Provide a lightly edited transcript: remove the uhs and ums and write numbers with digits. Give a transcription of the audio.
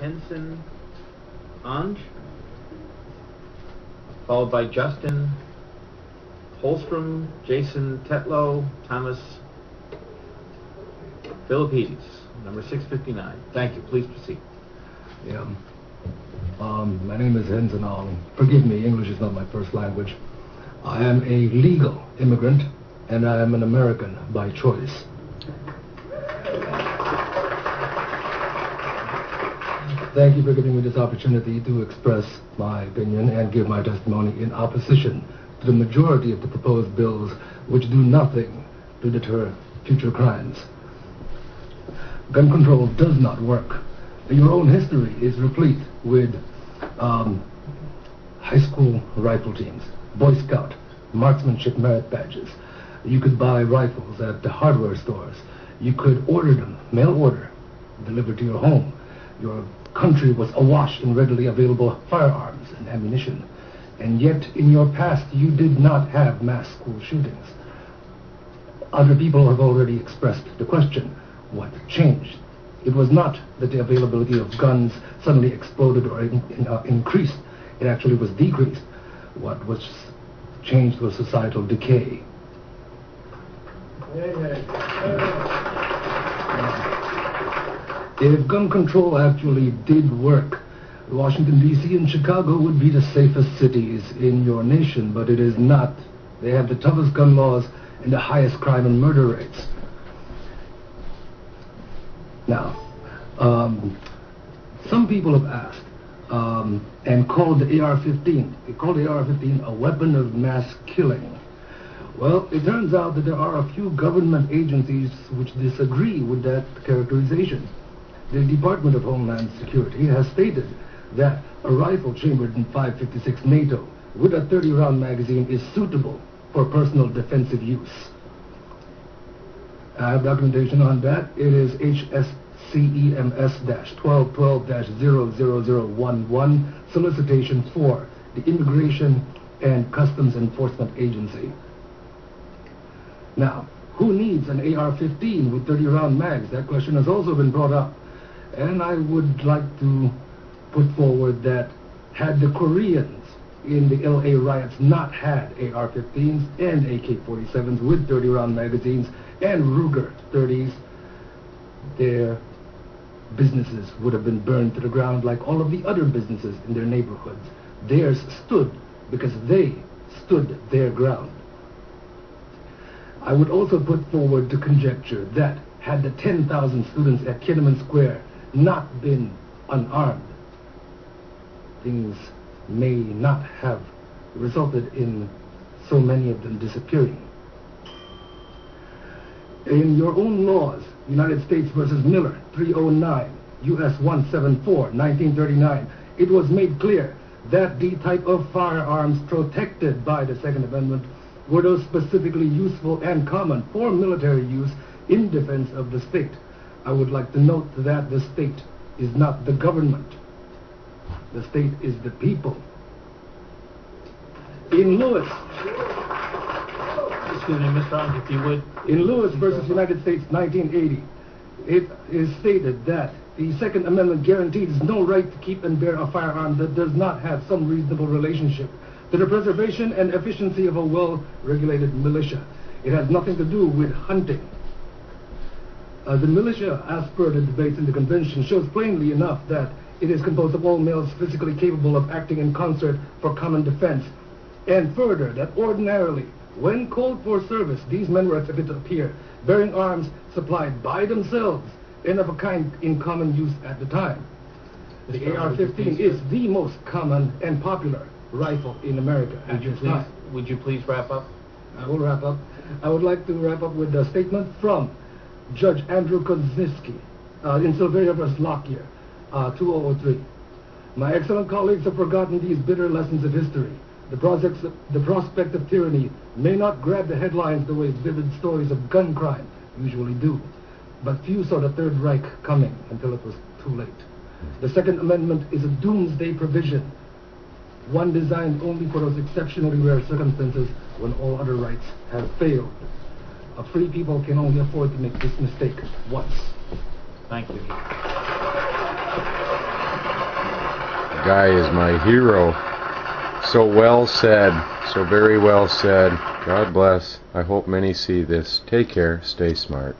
Henson Ange, followed by Justin Holstrom, Jason Tetlow, Thomas Philippides, number 659. Thank you. Please proceed. Yeah. My name is Henson Ong. Forgive me, English is not my first language. I am a legal immigrant, and I am an American by choice. Thank you for giving me this opportunity to express my opinion and give my testimony in opposition to the majority of the proposed bills which do nothing to deter future crimes. Gun control does not work. Your own history is replete with high school rifle teams, Boy Scout, marksmanship merit badges. You could buy rifles at the hardware stores. You could order them, mail order, delivered to your home. Your country was awash in readily available firearms and ammunition. And yet, in your past, you did not have mass school shootings. Other people have already expressed the question, what changed? It was not that the availability of guns suddenly exploded or increased. It actually was decreased. What was changed was societal decay. If gun control actually did work, Washington, D.C. and Chicago would be the safest cities in your nation, but it is not. They have the toughest gun laws and the highest crime and murder rates. Now, some people have asked and called the AR-15. They called the AR-15 a weapon of mass killing. Well, it turns out that there are a few government agencies which disagree with that characterization. The Department of Homeland Security has stated that a rifle chambered in .556 NATO with a 30-round magazine is suitable for personal defensive use. I have documentation on that. It is HSCEMS-1212-00011, solicitation for the Immigration and Customs Enforcement Agency. Now, who needs an AR-15 with 30-round mags? That question has also been brought up. And I would like to put forward that had the Koreans in the LA riots not had AR-15s and AK-47s with 30-round magazines and Ruger 30s, their businesses would have been burned to the ground like all of the other businesses in their neighborhoods. Theirs stood because they stood their ground. I would also put forward the conjecture that had the 10,000 students at Tiananmen Square not been unarmed, things may not have resulted in so many of them disappearing. In your own laws, United States versus Miller, 309, U.S. 174, 1939, it was made clear that the type of firearms protected by the Second Amendment were those specifically useful and common for military use in defense of the state. I would like to note that the state is not the government. The state is the people. In Lewis, Excuse me, Mr. Ong, if you would. in Lewis versus United States, 1980, it is stated that the Second Amendment guarantees no right to keep and bear a firearm that does not have some reasonable relationship to the preservation and efficiency of a well-regulated militia. It has nothing to do with hunting. The militia, as per the debates in the convention, shows plainly enough that it is composed of all males physically capable of acting in concert for common defense. And further, that ordinarily, when called for service, these men were expected to appear bearing arms supplied by themselves and of a kind in common use at the time. The AR-15 is the most common and popular rifle in America at this time. Would you please wrap up? I will wrap up. I would like to wrap up with a statement from Judge Andrew Kozinski in Silveria vs. Lockyer, 2003. My excellent colleagues have forgotten these bitter lessons of history. The prospect of tyranny may not grab the headlines the way vivid stories of gun crime usually do, but few saw the Third Reich coming until it was too late. The Second Amendment is a doomsday provision, one designed only for those exceptionally rare circumstances when all other rights have failed. A free people can only afford to make this mistake once. Thank you. Guy is my hero. So well said. So very well said. God bless. I hope many see this. Take care. Stay smart.